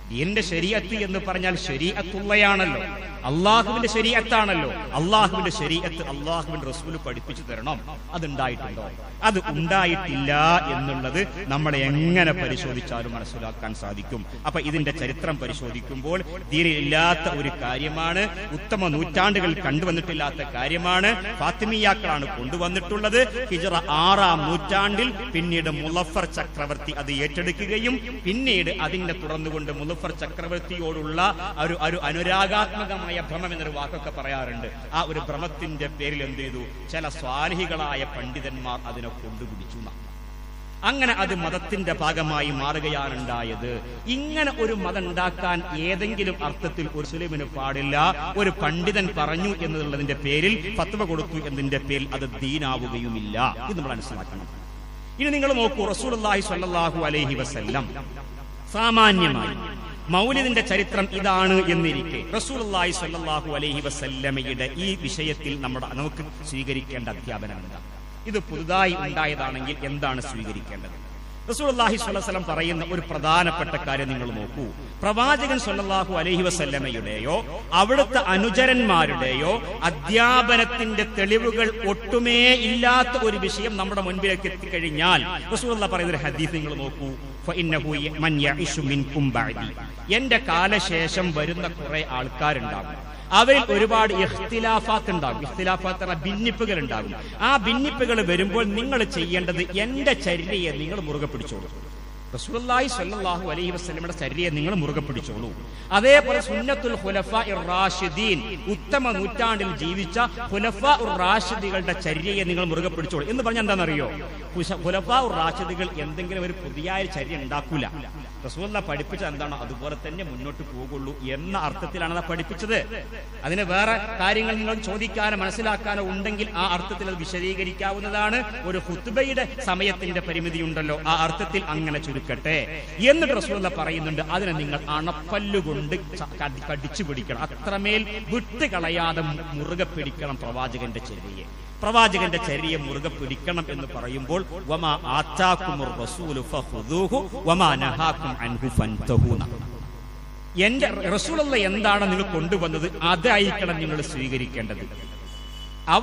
Speaker 2: ദീനിന്റെ ശരീഅത്ത് എന്ന് പറഞ്ഞാൽ ശരീഅത്തുള്ളയാണല്ലോ, അള്ളാഹുവിന്റെ ശരീഅത്താണല്ലോ. അള്ളാഹുവിന്റെ ശരീഅത്ത് അള്ളാഹുവിന്റെ റസൂൽ പഠിപ്പിച്ചു തരണം. അതുണ്ടായിട്ടുണ്ടോ? അത് ഉണ്ടായിട്ടില്ല എന്നുള്ളത് നമ്മളെ എങ്ങനെ പരിശോധിച്ചാലും മനസ്സിലാക്കാൻ സാധിക്കും. അപ്പൊ ഇതിന്റെ ചരിത്രം പരിശോധിക്കുമ്പോൾ ദീനിലില്ലാത്ത ഒരു കാര്യമാണ്, ഉത്തമ നൂറ്റാണ്ടുകൾ കണ്ടുവന്നിട്ടില്ലാത്ത കാര്യമാണ്. ഫാത്തിമിയാക്കളാണ് കൊണ്ടുവന്നിട്ടുള്ളത്. ഹിജ്റ 6-ാം നൂറ്റാണ്ടിൽ പിന്നീട് മുളഫർ ചക്രവർത്തി അത് ഏറ്റെടുക്കുകയും പിന്നീട് അതിനെ തുടർന്നുകൊണ്ട് മുളഫർ ചക്രവർത്തിയോടുള്ള ഒരു അനുരാഗാത്മകമായ ഭ്രമം എന്നൊരു വാക്കൊക്കെ പറയാറുണ്ട്. ആ ഒരു ഭ്രമത്തിന്റെ പേരിൽ എന്ത് ചെയ്തു? ചില സ്വാലിഹികളായ പണ്ഡിതന്മാർ അതിനെ കൊണ്ടുപിടിച്ചു. അങ്ങനെ അത് മതത്തിന്റെ ഭാഗമായി മാറുകയാണുണ്ടായത്. ഇങ്ങനെ ഒരു മതം ഉണ്ടാക്കാൻ ഏതെങ്കിലും അർത്ഥത്തിൽ ഒരു മുസ്ലിമിന് പാടില്ല. ഒരു പണ്ഡിതൻ പറഞ്ഞു എന്നുള്ളതിന്റെ പേരിൽ ഫത്വ കൊടുത്തു എന്നതിന്റെ പേരിൽ അത് ദീനാവുകയുമില്ല. ഇത് നമ്മൾ മനസ്സിലാക്കണം. ഇനി നിങ്ങൾ നോക്കൂ, റസൂലുള്ളാഹി സ്വല്ലല്ലാഹു അലൈഹി വസല്ലം സാമാന്യമായി മൗലിദിന്റെ ചരിത്രം ഇതാണ് എന്നിരിക്കെ റസൂലുള്ളാഹി സ്വല്ലല്ലാഹു അലൈഹി വസല്ലമയുടെ ഈ വിഷയത്തിൽ നമുക്ക് സ്വീകരിക്കേണ്ട അധ്യാപനം എന്താണ്? ഇത് പുതുതായി ഉണ്ടായതാണെങ്കിൽ എന്താണ് സ്വീകരിക്കേണ്ടത്? റസൂലുള്ളാഹി സ്വല്ലല്ലാഹു അലൈഹി വസല്ലം പറയുന്ന ഒരു പ്രധാനപ്പെട്ട കാര്യം നിങ്ങൾ നോക്കൂ. പ്രവാചകൻ സ്വല്ലല്ലാഹു അലൈഹി വസല്ലമയുടെയോ അവിടുത്തെ അനുചരന്മാരുടെയോ അധ്യാപനത്തിന്റെ തെളിവുകൾ ഒട്ടുമേ ഇല്ലാത്ത ഒരു വിഷയം നമ്മുടെ മുൻപിലേക്ക് എത്തിക്കഴിഞ്ഞാൽ റസൂലുള്ളാഹി പറയുന്ന ഒരു ഹദീസ് നിങ്ങൾ നോക്കൂ. ഫഇന്നഹു മൻ യഇശു മിൻകും ബഅദി, എന്റെ കാലശേഷം വരുന്ന കുറെ ആൾക്കാരുണ്ടാകും. അവയിൽ ഒരുപാട് ഇഖ്തിലാഫാത്ത് ഉണ്ടാകും. ഇഖ്തിലാഫാത്ത് എന്ന ഭിന്നിപ്പുകൾ ഉണ്ടാകും. ആ ഭിന്നിപ്പുകൾ വരുമ്പോൾ നിങ്ങൾ ചെയ്യേണ്ടത് എന്റെ ചര്യയെ നിങ്ങൾ മുറുകെ പിടിച്ചോളൂ. റസൂലുള്ളാഹി സ്വല്ലല്ലാഹു അലൈഹി വസല്ലമയുടെ ചര്യയെ നിങ്ങൾ മുറുകെ പിടിച്ചോളൂ. അതേപോലെ സുന്നത്തുൽ ഖുലഫാഇർ റാഷിദീൻ, ഉത്തമ നൂറ്റാണ്ടിൽ ജീവിച്ച ഖുലഫാഉർ റാഷിദികളുടെ ചര്യയെ നിങ്ങൾ മുറുകെ പിടിച്ചോളൂ. എന്ന് പറഞ്ഞാൽ എന്താണെന്നറിയോ? ഖുലഫാഉർ റാഷിദികൾ എന്തെങ്കിലും ഒരു പുതിയ ചര്യ ഉണ്ടാക്കൂല. റസൂലുള്ളാഹി പഠിപ്പിച്ചത് എന്താണോ അതുപോലെ തന്നെ മുന്നോട്ട് പോകുള്ളൂ എന്ന അർത്ഥത്തിലാണ് അത് പഠിപ്പിച്ചത്. അതിന് വേറെ കാര്യങ്ങൾ നിങ്ങൾ ചോദിക്കാനോ മനസ്സിലാക്കാനോ ഉണ്ടെങ്കിൽ ആ അർത്ഥത്തിൽ അത് വിശദീകരിക്കാവുന്നതാണ്. ഒരു ഖുത്ബയുടെ സമയത്തിന്റെ പരിമിതി ഉണ്ടല്ലോ, ആ അർത്ഥത്തിൽ അങ്ങനെ ചുരുക്കട്ടെ. എന്നിട്ട് റസൂലുള്ളാഹി പറയുന്നുണ്ട്, അതിനെ നിങ്ങൾ അണപ്പല്ലുകൊണ്ട് കടിച്ചു പിടിക്കണം. അത്രമേൽ വിട്ടുകളയാതെ മുറുകെ പിടിക്കണം പ്രവാചകന്റെ ചര്യയെ. പ്രവാചകന്റെ ചര്യയെ മുറുകെ പിടിക്കണം എന്ന് പറയുമ്പോൾ വമാ ആതാകുമുർ റസൂലു ഫഖുദൂഹു വമാ നഹാകും അൻഹു ഫൻതഹൂ. എന്റെ റസൂലുള്ളാഹി എന്താണ് നിങ്ങൾ കൊണ്ടുവന്നത് അതായിരിക്കണം നിങ്ങൾ സ്വീകരിക്കേണ്ടത്.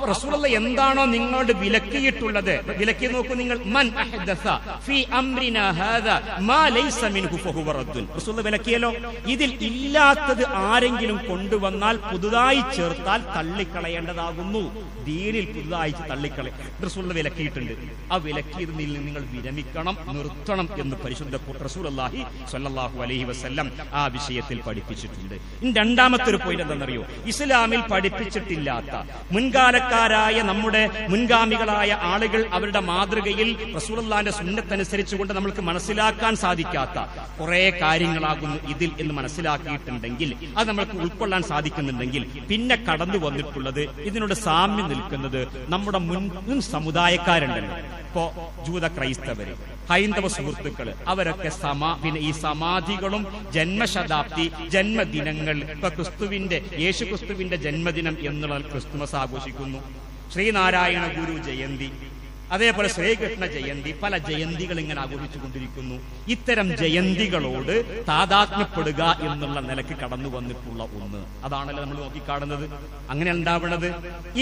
Speaker 2: റസൂലുള്ളാഹി എന്താണോ നിങ്ങളോട് വിലക്കിയിട്ടുള്ളത്, വിലക്കി നോക്കൂ നിങ്ങൾ. മൻ അഹ്ദസ ഫീ അംരിനാ ഹാദാ മാ ലൈസ മിൻഹു ഫഹുവ റദ്ദുൻ. റസൂലുള്ളാഹി വിലക്കിയല്ലോ. ഇതിൽ ഇല്ലാത്തത് ആരെങ്കിലും കൊണ്ടുവന്നാൽ പുതുതായി ചേർത്താൽ തള്ളിക്കളയേണ്ടതാകുന്നു. ദീനിൽ പുതുതായി തള്ളിക്കളയും റസൂലുള്ളാഹി വിലക്കിയിട്ടുണ്ട്. ആ വിലക്കിയതിൽ നിന്ന് നിങ്ങൾ വിരമിക്കണം, നിർത്തണം എന്ന് പരിശുദ്ധ റസൂലുള്ളാഹി സ്വല്ലല്ലാഹു അലൈഹി വസല്ലം ആ വിഷയത്തിൽ പഠിപ്പിച്ചിട്ടുണ്ട്. ഇനി രണ്ടാമത്തെ ഒരു പോയിന്റ് എന്താണെന്നറിയോ? ഇസ്ലാമിൽ പഠിപ്പിച്ചിട്ടില്ലാത്ത മുൻകാല മുൻകാലക്കാരായ നമ്മുടെ മുൻഗാമികളായ ആളുകൾ അവരുടെ മാതൃകയിൽ റസൂലുള്ളാഹിന്റെ സുന്നത്തനുസരിച്ചുകൊണ്ട് നമ്മൾക്ക് മനസ്സിലാക്കാൻ സാധിക്കാത്ത കുറെ കാര്യങ്ങളാകുന്നു ഇതിൽ എന്ന് മനസ്സിലാക്കിയിട്ടുണ്ടെങ്കിൽ, അത് നമ്മൾക്ക് ഉൾക്കൊള്ളാൻ സാധിക്കുന്നുണ്ടെങ്കിൽ, പിന്നെ കടന്നു വന്നിട്ടുള്ളത് ഇതിനോട് സാമ്യം നിൽക്കുന്നത് നമ്മുടെ മുൻ സമുദായക്കാരുണ്ടല്ലോ. ഇപ്പോ ജൂത ക്രൈസ്തവര്, ഹൈന്ദവ സുഹൃത്തുക്കള്, അവരൊക്കെ പിന്നെ ഈ സമാധികളും ജന്മശതാബ്ദി ജന്മദിനങ്ങൾ, ഇപ്പൊ യേശു ക്രിസ്തുവിന്റെ ജന്മദിനം എന്നുള്ള ക്രിസ്തുമസ് ആഘോഷിക്കുന്നു. ശ്രീനാരായണ ഗുരു ജയന്തി, അതേപോലെ ശ്രീകൃഷ്ണ ജയന്തി, പല ജയന്തികൾ ഇങ്ങനെ ആഘോഷിച്ചുകൊണ്ടിരിക്കുന്നു. ഇത്തരം ജയന്തികളോട് താദാത്മ്യപ്പെടുക എന്നുള്ള നിലക്ക് കടന്നു വന്നിട്ടുള്ള ഒന്ന് അതാണല്ലോ നമ്മൾ നോക്കിക്കാണുന്നത്. അങ്ങനെ ഉണ്ടാവുന്നത്.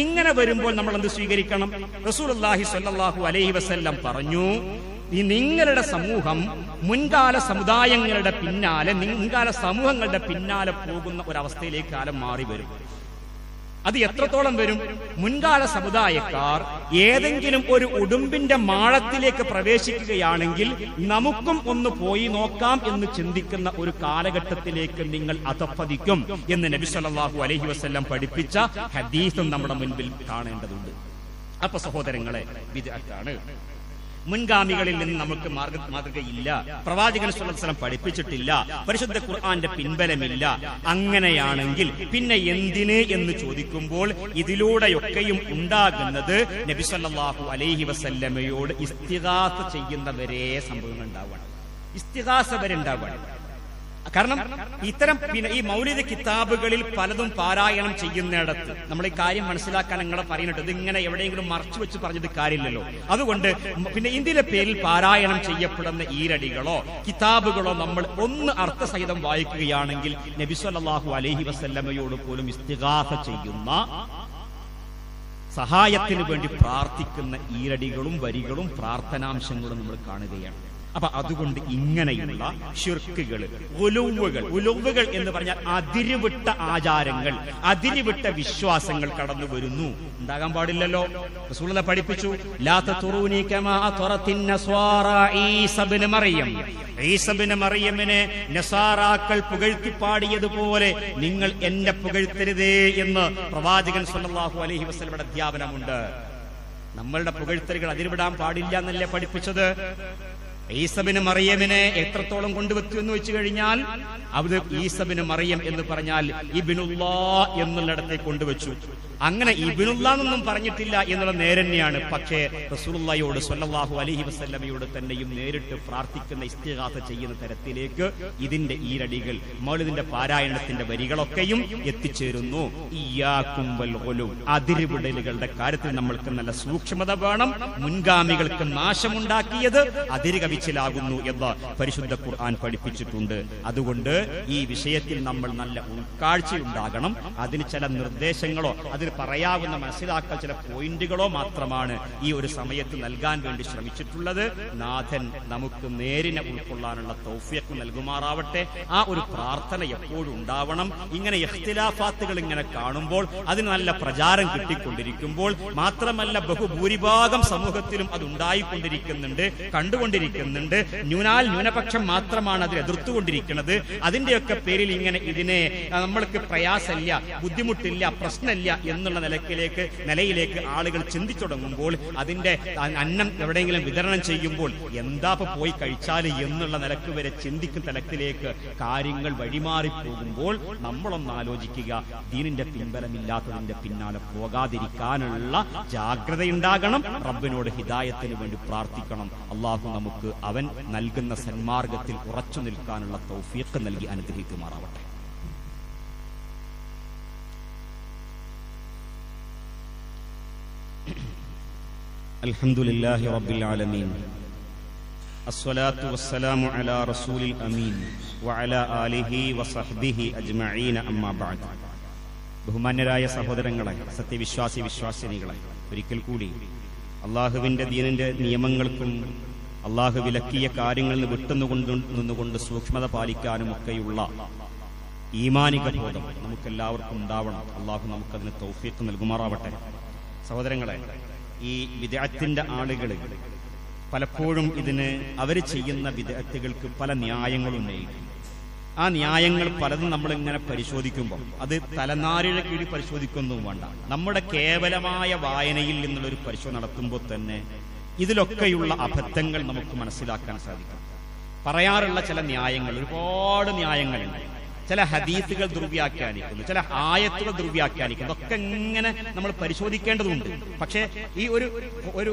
Speaker 2: ഇങ്ങനെ വരുമ്പോൾ നമ്മൾ എന്ത് സ്വീകരിക്കണം? റസൂലുള്ളാഹി സ്വല്ലല്ലാഹു അലൈഹി വസല്ലം പറഞ്ഞു, ഈ നിങ്ങളുടെ സമൂഹം മുൻകാല സമുദായങ്ങളുടെ പിന്നാലെ, മുൻകാല സമൂഹങ്ങളുടെ പിന്നാലെ പോകുന്ന ഒരവസ്ഥയിലേക്ക് കാലം മാറി വരും. അത് എത്രത്തോളം വരും? മുൻകാല സമുദായക്കാർ ഏതെങ്കിലും ഒരു ഉടുമ്പിന്റെ മാളത്തിലേക്ക് പ്രവേശിക്കുകയാണെങ്കിൽ നമുക്കും ഒന്ന് പോയി നോക്കാം എന്ന് ചിന്തിക്കുന്ന ഒരു കാലഘട്ടത്തിലേക്ക് നിങ്ങൾ അധപ്പതിക്കും എന്ന് നബി സല്ലല്ലാഹു അലൈഹി വസല്ലം പഠിപ്പിച്ച ഹദീസും നമ്മുടെ മുൻപിൽ കാണേണ്ടതുണ്ട്. അപ്പൊ സഹോദരങ്ങളെ, ബിദ്അത്താണ്. മുൻഗാമികളിൽ നിന്ന് നമുക്ക് മാതൃകയില്ല, പ്രവാചകൻ സ്വല്ലല്ലാഹു അലൈഹി വസല്ലം പഠിപ്പിച്ചിട്ടില്ല, പരിശുദ്ധ ഖുർആന്റെ പിൻബലമില്ല. അങ്ങനെയാണെങ്കിൽ പിന്നെ എന്തിന് എന്ന് ചോദിക്കുമ്പോൾ ഇതിലൂടെയൊക്കെയും ഉണ്ടാകുന്നത് നബി സല്ലല്ലാഹു അലൈഹി വസല്ലമയോട് ഇസ്തിഗാസ ചെയ്യുന്നവരെ സംഭവങ്ങൾ ഉണ്ടാവുകയാണ്. ഇസ്തിഗാസ വരെ ഉണ്ടാവുകയാണ്. കാരണം ഇത്തരം ഈ മൗലിദ് കിതാബുകളിൽ പലതും പാരായണം ചെയ്യുന്നിടത്ത് നമ്മൾ ഈ കാര്യം മനസ്സിലാക്കാൻ നിങ്ങളെ പറയുന്നുണ്ട്. ഇതിങ്ങനെ എവിടെയെങ്കിലും മറച്ചു വെച്ച് പറഞ്ഞത് കാര്യമില്ലല്ലോ. അതുകൊണ്ട് പിന്നെ ഇതിന്റെ പേരിൽ പാരായണം ചെയ്യപ്പെടുന്ന ഈരടികളോ കിതാബുകളോ നമ്മൾ ഒന്ന് അർത്ഥസഹിതം വായിക്കുകയാണെങ്കിൽ നബി സല്ലല്ലാഹു അലൈഹി വസല്ലമയോട് പോലും ഇസ്തിഗാസ ചെയ്യുന്ന, സഹായത്തിന് വേണ്ടി പ്രാർത്ഥിക്കുന്ന ഈരടികളും വരികളും പ്രാർത്ഥനാംശങ്ങളും നമ്മൾ കാണുകയാണ്. അപ്പൊ അതുകൊണ്ട് ഇങ്ങനെയുള്ള ശിർക്കുകൾ, ഉലുവുകൾ എന്ന് പറഞ്ഞാൽ അതിരുവിട്ട ആചാരങ്ങൾ, അതിരുവിട്ട വിശ്വാസങ്ങൾ കടന്നു വരുന്നു. ഉണ്ടാകാൻ പാടില്ലല്ലോ. റസൂലുള്ളാഹി പഠിപ്പിച്ചു, ലാ തതുറൂനി കമാ അത്റത്തിൻ നസ്വാറാ ഈസാ ഇബ്നു മറിയം. ഈസാ ഇബ്നു മറിയമിനെ നസാറാക്കൾ പുകഴ്ത്തിപ്പാടിയതുപോലെ നിങ്ങൾ എന്നെ പുകഴ്ത്തരുതേ എന്ന് പ്രവാചകൻ സ്വല്ലല്ലാഹു അലൈഹി വസല്ലമയുടെ അധ്യാപനമുണ്ട്. നമ്മളുടെ പുകഴ്ത്തലുകൾ അതിരുവിടാൻ പാടില്ല എന്നല്ലേ പഠിപ്പിച്ചത്. ഈസാ ഇബ്നു മറിയമിനെ എത്രത്തോളം കൊണ്ടുവെച്ചു എന്ന് വെച്ചു കഴിഞ്ഞാൽ അത് ഈസാ ഇബ്നു മറിയം എന്ന് പറഞ്ഞാൽ ഇബ്നുല്ലാഹ് എന്നുള്ളിടത്തേക്ക് കൊണ്ടുവച്ചു. അങ്ങനെ ഇബ്നുല്ലാഹ് എന്നൊന്നും പറഞ്ഞിട്ടില്ല എന്നുള്ള നേരന്നെയാണ്. പക്ഷേ റസൂലുള്ളാഹിയോട് സ്വല്ലല്ലാഹു അലൈഹി വസല്ലമയോട് തന്നെയും നേരിട്ട് പ്രാർത്ഥിക്കുന്ന, ഇസ്തിഗാസ ചെയ്യുന്ന തരത്തിലേക്ക് ഇതിന്റെ ഈരടികൾ, മൗലിദിന്റെ പാരായണത്തിന്റെ വരികളൊക്കെയും എത്തിച്ചേരുന്നു. ഇയ്യാകും വൽ ഗുലൂ, അതിരുവിടലുകളുടെ കാര്യത്തിൽ നമ്മൾക്ക് നല്ല സൂക്ഷ്മത വേണം. മുൻഗാമികൾക്ക് നാശമുണ്ടാക്കിയത് അതിരുകവിച്ചിലാകുന്നു എന്ന് പരിശുദ്ധ ഖുർആൻ പഠിപ്പിച്ചിട്ടുണ്ട്. അതുകൊണ്ട് ഈ വിഷയത്തിൽ നമ്മൾ നല്ല ഉൾക്കാഴ്ചയുണ്ടാകണം. അതിന് ചില നിർദ്ദേശങ്ങളോ അതിന് പറയാവുന്ന മനസ്സിലാക്കാൻ ചില പോയിന്റുകളോ മാത്രമാണ് ഈ ഒരു സമയത്ത് നൽകാൻ വേണ്ടി ശ്രമിച്ചിട്ടുള്ളത്. നാഥൻ നമുക്ക് നേരിനെ ഉൾക്കൊള്ളാനുള്ള തൗഫീഖ് നൽകുമാറാവട്ടെ. ആ ഒരു പ്രാർത്ഥന എപ്പോഴും ഉണ്ടാവണം. ഇങ്ങനെ ഇഖ്തിലാഫാത്തുകൾ ഇങ്ങനെ കാണുമ്പോൾ, അതിന് നല്ല പ്രചാരം കിട്ടിക്കൊണ്ടിരിക്കുമ്പോൾ, മാത്രമല്ല ബഹുഭൂരിഭാഗം സമൂഹത്തിലും അത് ഉണ്ടായിക്കൊണ്ടിരിക്കുന്നുണ്ട്, കണ്ടുകൊണ്ടിരിക്കുന്നുണ്ട്. ന്യൂനപക്ഷം മാത്രമാണ് അതിൽ എതിർത്തുകൊണ്ടിരിക്കുന്നത്. അതിന്റെയൊക്കെ പേരിൽ ഇങ്ങനെ ഇതിനെ നമ്മൾക്ക് പ്രയാസമില്ല, ബുദ്ധിമുട്ടില്ല, പ്രശ്നമില്ല എന്നുള്ള നിലയിലേക്ക് ആളുകൾ ചിന്തിച്ചു തുടങ്ങുമ്പോൾ, അതിന്റെ അന്നം എവിടെയെങ്കിലും വിതരണം ചെയ്യുമ്പോൾ എന്താ പോയി കഴിച്ചാൽ എന്നുള്ള നിലക്ക് വരെ ചിന്തിക്കുന്ന തലത്തിലേക്ക് കാര്യങ്ങൾ വഴിമാറിപ്പോകുമ്പോൾ നമ്മളൊന്ന് ആലോചിക്കുക. ദീനിന്റെ പിൻബലമില്ലാത്തതിന്റെ പിന്നാലെ പോകാതിരിക്കാനുള്ള ജാഗ്രതയുണ്ടാകണം. റബ്ബിനോട് ഹിദായത്തിന് വേണ്ടി പ്രാർത്ഥിക്കണം. അള്ളാഹു നമുക്ക് അവൻ നൽകുന്ന സന്മാർഗത്തിൽ ഉറച്ചു നിൽക്കാനുള്ള തൗഫീഖ് നൽകി അനുഗ്രഹിക്കുമാറാവട്ടെ. അൽഹംദുലില്ലാഹി റബ്ബിൽ ആലമീൻ, അസ്സലാത്തു വസ്സലാമു അലാ റസൂലിൽ അമീൻ വഅലാ ആലിഹി വസഹ്ബിഹി അജ്മഈന അമ്മാ ബഅദ്. ബഹുമാന്യരായ സഹോദരങ്ങളെ, സത്യവിശ്വാസി വിശ്വാസിനികളെ, ഒരിക്കൽ കൂടി അള്ളാഹുവിന്റെ ദീനിന്റെ നിയമങ്ങൾക്കും അള്ളാഹു വിലക്കിയ കാര്യങ്ങളിൽ നിന്നുകൊണ്ട് സൂക്ഷ്മത പാലിക്കാനും ഒക്കെയുള്ള ഈമാനിക ബോധം നമുക്കെല്ലാവർക്കും ഉണ്ടാവണം. അള്ളാഹു നമുക്കതിന് തൗഫീഖ് നൽകുമാറാവട്ടെ. സഹോദരങ്ങളെ, ഈ ബിദ്അത്തിന്റെ ആളുകൾ പലപ്പോഴും ഇതിന് അവർ ചെയ്യുന്ന ബിദ്അത്തുകൾക്ക് പല ന്യായങ്ങളും ഉന്നയിക്കും. ആ ന്യായങ്ങൾ പലതും നമ്മളിങ്ങനെ പരിശോധിക്കുമ്പോൾ അത് തലനാരിഴ കീഴിൽ പരിശോധിക്കൊന്നും വേണ്ട. നമ്മുടെ കേവലമായ വായനയിൽ നിന്നുള്ളൊരു പരിശോധന നടത്തുമ്പോൾ തന്നെ ഇതിലൊക്കെയുള്ള അബദ്ധങ്ങൾ നമുക്ക് മനസ്സിലാക്കാൻ സാധിക്കും. പറയാറുള്ള ചില ന്യായങ്ങൾ, ഒരുപാട് ന്യായങ്ങളുണ്ട്. ചില ഹദീസുകൾ ദുർവ്യാഖ്യാനിക്കുന്നു, ചില ആയത്തുകൾ ദുർവ്യാഖ്യാനിക്കുന്നു. അതൊക്കെ ഇങ്ങനെ നമ്മൾ പരിശോധിക്കേണ്ടതുണ്ട്. പക്ഷേ ഈ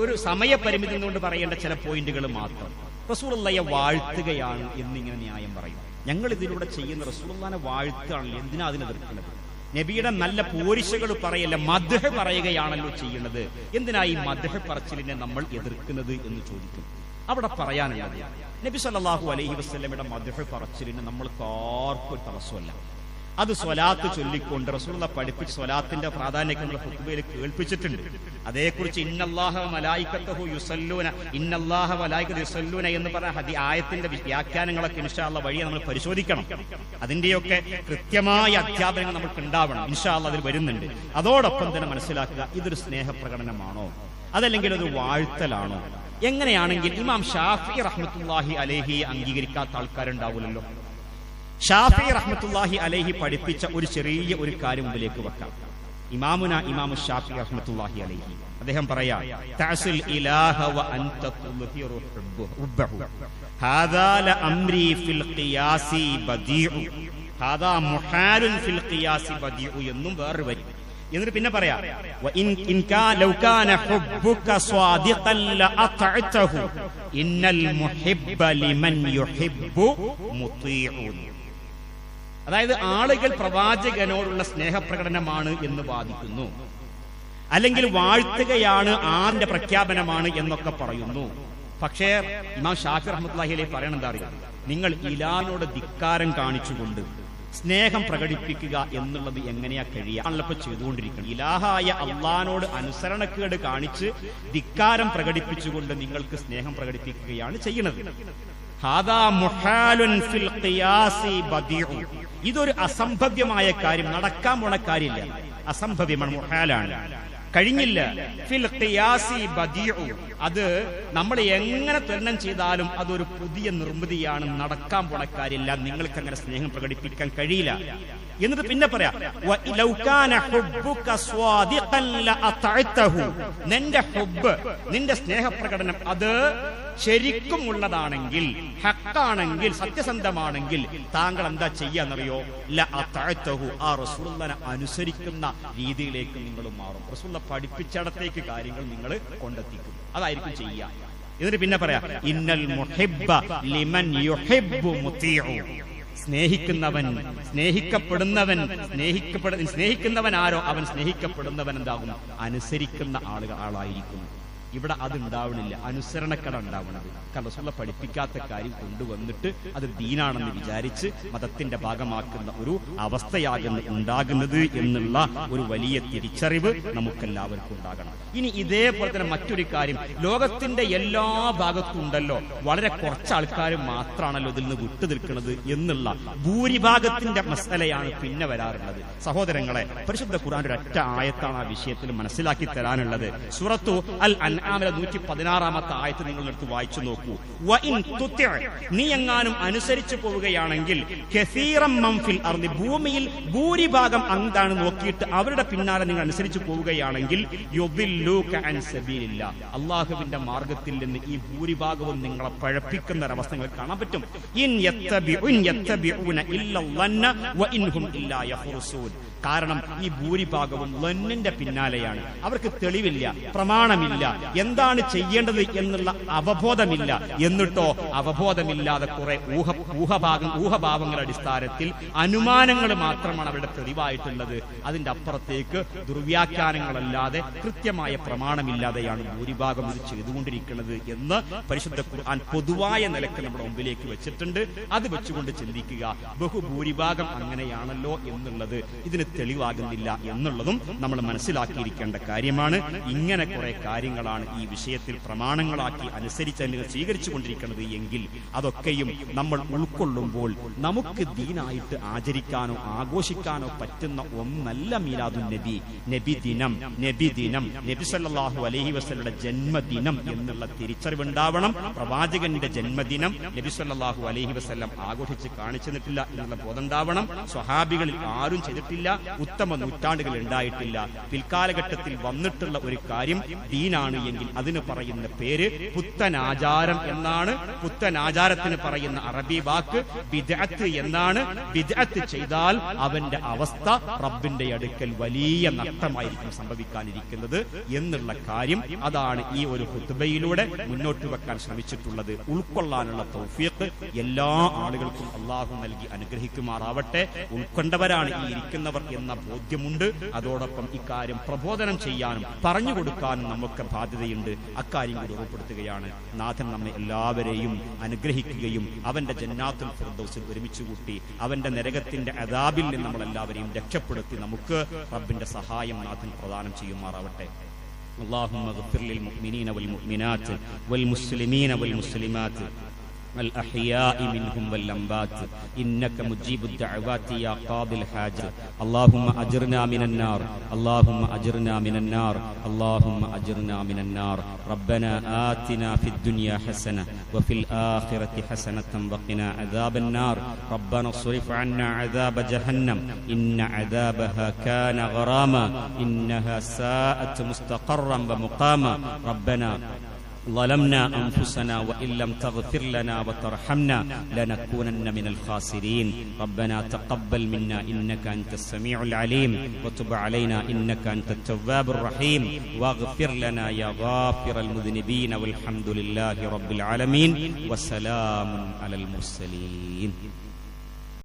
Speaker 2: ഒരു സമയപരിമിതി കൊണ്ട് പറയേണ്ട ചില പോയിന്റുകൾ മാത്രം. റസൂലുള്ളാഹിയെ വാഴ്ത്തുകയാണ് എന്നിങ്ങനെ ന്യായം പറയും. ഞങ്ങൾ ഇതിലൂടെ ചെയ്യുന്ന റസൂലുള്ളാഹിനെ വാഴ്ത്തുകയാണല്ലോ, എന്തിനാ അതിനെ എതിർക്കുന്നത്? നബിയുടെ നല്ല പോരിശകൾ പറയല്ല, മദ്ഹ് പറയുകയാണല്ലോ ചെയ്യുന്നത്. എന്തിനാ ഈ മദ്ഹ് പറച്ചിലിനെ നമ്മൾ എതിർക്കുന്നത് എന്ന് ചോദിക്കും. അവിടെ പറയാനുള്ളത്, നബി സല്ലല്ലാഹു അലൈഹി വസല്ലമയുടെ മദ്ഹ് പറച്ചിലിന് നമ്മൾക്ക് ആർക്കും തടസ്സമല്ല. അത് സ്വലാത്ത് ചൊല്ലിക്കൊണ്ട് റസൂലുള്ളാഹി പഠിപ്പിച്ച സ്വലാത്തിന്റെ പ്രാധാന്യം നമ്മൾ ഖുത്ബയിൽ കേൾപ്പിച്ചിട്ടുണ്ട്. അതേക്കുറിച്ച് ഇന്നല്ലാഹ മലായികത്തുഹു യുസല്ലൂന ഇന്നല്ലാഹ മലായികത്തു യുസല്ലൂന എന്ന് പറഞ്ഞ ആയത്തിന്റെ വ്യാഖ്യാനങ്ങളൊക്കെ ഇൻഷാ അല്ലാഹ് വഴിയെ നമ്മൾ പരിശോധിക്കണം. അതിന്റെയൊക്കെ കൃത്യമായ അധ്യാപനങ്ങൾ നമുക്ക് ഉണ്ടാവണം. ഇൻഷാ അല്ലാഹ് അതിൽ വരുന്നുണ്ട്. അതോടൊപ്പം തന്നെ മനസ്സിലാക്കുക, ഇതൊരു സ്നേഹപ്രകടനമാണോ അതല്ലെങ്കിൽ ഒരു വാഴ്ത്തലാണോ? എങ്ങനെയാണെങ്കിൽ ഇമാം ഷാഫിഈ റഹ്മത്തുള്ളാഹി അലൈഹി അംഗീകരിക്കാത്ത ആൾക്കാരുണ്ടാവില്ലല്ലോ. ഷാഫിഈ റഹ്മത്തുള്ളാഹി അലൈഹി പഠിപ്പിച്ച ഒരു ചെറിയ ഒരു കാര്യം മുമ്പിലേക്ക് വെക്കാം. ഇമാമു ഷാഫിഈ റഹ്മത്തുള്ളാഹി അലൈഹി അദ്ദേഹം പറയാ, തഅസിൽ ഇലാഹ വ അൻത തുൽഹിറു ഹുബ്ബഹു ഹാദാ ലഅംരി ഫിൽ ഖിയാസി ബദീഉ ഹാദാ മുഹാലുൻ ഫിൽ ഖിയാസി ബദീഉ എന്നും വേറെ വരി. എന്നിട്ട് പിന്നെ പറയാ, വ ഇൻ ലൗ കാന ഹുബ്ബുക സ്വാദിഖൻ ലഅതഅതഹു ഇന്നൽ മുഹിബ്ബ ലിമൻ യുഹിബ്ബു മുതീഉൻ. അതായത് ആളുകൾ പ്രവാചകനോടുള്ള സ്നേഹപ്രകടനമാണ് എന്ന് വാദിക്കുന്നു, അല്ലെങ്കിൽ വാഴ്ത്തുകയാണ് ആന്റെ പ്രഖ്യാപനമാണ് എന്നൊക്കെ പറയുന്നു. പക്ഷേ ഇമാം ഷാഫിഈ റഹ്മത്തുള്ളാഹി അലൈഹി പറയണ എന്താ അറിയാം, നിങ്ങൾ ഇലാഹിനോട് ധിക്കാരം കാണിച്ചുകൊണ്ട് സ്നേഹം പ്രകടിപ്പിക്കുക എന്നുള്ളത് എങ്ങനെയാ കഴിയുക? ആണല്ലോ ഇപ്പൊ ചെയ്തുകൊണ്ടിരിക്കുന്നത്. ഇലാഹായ അള്ളാഹിനോട് അനുസരണക്കേട് കാണിച്ച് ധിക്കാരം പ്രകടിപ്പിച്ചുകൊണ്ട് നിങ്ങൾക്ക് സ്നേഹം പ്രകടിപ്പിക്കുകയാണ് ചെയ്യുന്നത്. ഹാദാ മുഹാലുൻ ഫിൽ ഖിയാസി ബദീഉ. ഇതൊരു അസംഭവ്യമായ കാര്യം, നടക്കാൻ പോണ കാര്യമില്ല, അസംഭവ്യമാണ്, മുഹാലാണ്, കഴിഞ്ഞില്ല. ഫിൽ ഖിയാസി ബദീഉ, അത് നമ്മൾ എങ്ങനെ തുലനം ചെയ്താലും അതൊരു പുതിയ നിർമ്മിതിയാണ്, നടക്കാൻ പോണ കാര്യമില്ല, നിങ്ങൾക്ക് അങ്ങനെ സ്നേഹം പ്രകടിപ്പിക്കാൻ കഴിയില്ല. എന്നിട്ട് പിന്നെ പറയാ, ലൗ കാന ഹുബ്ബുക സ്വാദിഖൻ ലഅതഅതഹു. നിന്റെ ഹുബ്ബ്, നിന്റെ സ്നേഹപ്രകടനം അത് ശരിക്കും ഉള്ളതാണെങ്കിൽ, ഹക്കാണെങ്കിൽ, സത്യസന്ധമാണെങ്കിൽ താങ്കൾ എന്താ ചെയ്യാന്നറിയോ? ലഅതഅതഹു, ആ റസൂലുള്ളാഹിനെ അനുസരിക്കുന്ന രീതിയിലേക്ക് നിങ്ങൾ മാറും. റസൂലുള്ളാഹി പഠിപ്പിച്ചിടത്തേക്ക് കാര്യങ്ങൾ നിങ്ങൾ കൊണ്ടെത്തിക്കും, അതായിരിക്കും ചെയ്യുക. എന്നിട്ട് പിന്നെ പറയാ, ഇന്നൽ മുഹിബ്ബ ലിമൻ യുഹിബ്ബു മുതീഉ. സ്നേഹിക്കുന്നവൻ, സ്നേഹിക്കുന്നവൻ ആരോ അവൻ സ്നേഹിക്കപ്പെടുന്നവൻ എന്താകും? അനുസരിക്കുന്ന ആളായിരിക്കും. ഇവിടെ അത് ഉണ്ടാവണില്ല, അനുസരണക്കട ഉണ്ടാവണത്. കാരണം റസൂലുള്ളാഹി പഠിപ്പിക്കാത്ത കാര്യം കൊണ്ടുവന്നിട്ട് അത് ദീനാണെന്ന് വിചാരിച്ച് മതത്തിന്റെ ഭാഗമാക്കുന്ന ഒരു അവസ്ഥയാകുന്നു ഉണ്ടാകുന്നത് എന്നുള്ള ഒരു വലിയ തിരിച്ചറിവ് നമുക്കെല്ലാവർക്കും ഉണ്ടാകണം. ഇനി ഇതേപോലെ തന്നെ മറ്റൊരു കാര്യം, ലോകത്തിന്റെ എല്ലാ ഭാഗത്തും ഉണ്ടല്ലോ, വളരെ കുറച്ച് ആൾക്കാർ മാത്രമാണല്ലോ ഇതിൽ നിന്ന് വിട്ടു നിൽക്കുന്നത് എന്നുള്ള ഭൂരിഭാഗത്തിന്റെ മസലയാണ് പിന്നെ വരാറുള്ളത്. സഹോദരങ്ങളെ, പരിശുദ്ധ ഖുർആൻ ഒരൊറ്റ ആയത്താണ് ആ വിഷയത്തിൽ മനസ്സിലാക്കി തരാനുള്ളത്. സൂറത്തു അൽ അൻആമിലെ 116-ാമത്തെ ആയത്ത് നിങ്ങൾ എടുത്ത് വായിച്ചു നോക്കൂ. വ ഇൻ തുതി', നീ എങ്ങാനും അനുസരിച്ചു പോവുകയാണെങ്കിൽ, കസീറം മൻ ഫിൽ അർദി, ഭൂമിയിൽ ഭൂരിഭാഗം എന്താണ് നോക്കിയിട്ട് അവരുടെ പിന്നാലെ നിങ്ങൾ അനുസരിച്ചു പോവുകയാണെങ്കിൽ, യുദില്ലൂക അൻ സബീലില്ലാ, അല്ലാഹുവിന്റെ മാർഗ്ഗത്തിൽ നിന്ന് ഈ ഭൂരിഭാഗവും നിങ്ങളെ പഴപ്പിക്കുന്ന ഒരവസ്ഥ നിങ്ങൾക്ക് കാണാൻ പറ്റും. ഇൻ യത്തബിഊന ഇല്ലല്ലന്ന വ ഇൻഹും ഇല്ലാ യഖ്റുസൂൻ. കാരണം ഈ ഭൂരിഭാഗവും ലന്നിന്റെ പിന്നാലെയാണ്. അവർക്ക് തെളിവില്ല, പ്രമാണമില്ല, എന്താണ് ചെയ്യേണ്ടത് എന്നുള്ള അവബോധമില്ല. എന്നിട്ടോ അവബോധമില്ലാതെ കുറെ ഊഹഭാവങ്ങളുടെ അടിസ്ഥാനത്തിൽ അനുമാനങ്ങൾ മാത്രമാണ് അവരുടെ തെളിവായിട്ടുള്ളത്. അതിന്റെ അപ്പുറത്തേക്ക് ദുർവ്യാഖ്യാനങ്ങളല്ലാതെ കൃത്യമായ പ്രമാണമില്ലാതെയാണ് ഭൂരിഭാഗം ഇത് ചെയ്തുകൊണ്ടിരിക്കുന്നത് എന്ന് പരിശുദ്ധ ഖുർആൻ പൊതുവായ നിലക്ക് നമ്മുടെ മുമ്പിലേക്ക് വെച്ചിട്ടുണ്ട്. അത് വെച്ചുകൊണ്ട് ചിന്തിക്കുക, ബഹുഭൂരിഭാഗം അങ്ങനെയാണല്ലോ എന്നുള്ളത് ഇതിന് തെളിവാകുന്നില്ല എന്നുള്ളതും നമ്മൾ മനസ്സിലാക്കിയിരിക്കേണ്ട കാര്യമാണ്. ഇങ്ങനെ കുറെ കാര്യങ്ങളാണ് കാര്യങ്ങളാണ് ഈ വിഷയത്തിൽ പ്രമാണങ്ങളാക്കി അനുസരിച്ച് സ്വീകരിച്ചു കൊണ്ടിരിക്കുന്നത് എങ്കിൽ അതൊക്കെയും നമ്മൾ ഉൾക്കൊള്ളുമ്പോൾ നമുക്ക് ദീനായിട്ട് ആചരിക്കാനോ ആഘോഷിക്കാനോ പറ്റുന്ന ഒന്നല്ല മീലാദുൻ നബി. നബിദിനം നബി സല്ലല്ലാഹു അലൈഹി വസല്ലമയുടെ ജന്മദിനം എന്നുള്ള തിരിച്ചറിവുണ്ടാവണം. പ്രവാചകന്റെ ജന്മദിനം നബി സല്ലല്ലാഹു അലൈഹി വസല്ലം ആഘോഷിച്ച് കാണിച്ചിട്ടില്ല എന്നുള്ള ബോധമുണ്ടാവണം. സ്വഹാബികളിൽ ആരും ചെയ്തിട്ടില്ല, ഉത്തമ നൂറ്റാണ്ടുകൾ ഉണ്ടായിട്ടില്ല. പിൽക്കാലഘട്ടത്തിൽ വന്നിട്ടുള്ള ഒരു കാര്യം ദീനാണ് എങ്കിൽ അതിന് പറയുന്ന പേര് പുത്തനാചാരം എന്നാണ്. പുത്തനാചാരത്തിന് പറയുന്ന അറബി വാക്ക് ബിദ്അത്ത് എന്നാണ്. ബിദ്അത്ത് ചെയ്താൽ അവന്റെ അവസ്ഥ റബ്ബിന്റെ അടുക്കൽ വലിയ നഷ്ടമായിരിക്കും സംഭവിക്കാനിരിക്കുന്നത് എന്നുള്ള കാര്യം അതാണ് ഈ ഒരു ഖുത്ബയിലൂടെ മുന്നോട്ട് വെക്കാൻ ശ്രമിച്ചിട്ടുള്ളത്. ഉൾക്കൊള്ളാനുള്ള തൗഫീഖ് എല്ലാ ആളുകൾക്കും അള്ളാഹു നൽകി അനുഗ്രഹിക്കുമാറാവട്ടെ. ഉൾക്കൊണ്ടവരാണ് ഈ ഇരിക്കുന്നവർ എന്ന ബോധ്യമുണ്ട്. അതോടൊപ്പം ഇക്കാര്യം പ്രബോധനം ചെയ്യാനും പറഞ്ഞു കൊടുക്കാനും നമുക്ക് ബാധ്യതയുണ്ട്. അക്കാര്യം കൂടി ഉറപ്പെടുത്തുകയാണ്. നാഥൻ നമ്മെ എല്ലാവരെയും അനുഗ്രഹിക്കുകയും അവന്റെ ജന്നാത്തുൽ ഫിർദൗസിൽ ഒരുമിച്ച് കൂട്ടി അവന്റെ നരകത്തിന്റെ അദാബിൽ നിന്ന് നമ്മളെല്ലാവരെയും രക്ഷപ്പെടുത്തി നമുക്ക് റബ്ബിന്റെ സഹായം നാഥൻ പ്രദാനം ചെയ്യുമാറാവട്ടെ. اللهم اغفر للمؤمنين والمؤمنات والمسلمين والمسلمات الأحياء منهم والأموات إنك مجيب الدعوات يا قاضي الحاجات. اللهم أجرنا من النار، اللهم أجرنا من النار، اللهم أجرنا من النار. ربنا آتنا في الدنيا حسنة وفي الآخرة حسنة وقنا عذاب النار. ربنا اصرف عنا عذاب جهنم إن عذابها كان غراما إنها ساءت مستقرا ومقاما. ربنا ظلمنا أنفسنا وإن لم تغفر لنا وترحمنا لنكونن من الخاسرين. ربنا تقبل منا إنك أنت السميع العليم وتب علينا إنك أنت التواب الرحيم واغفر لنا يا غافر المذنبين والحمد لله رب العالمين وسلام على المرسلين.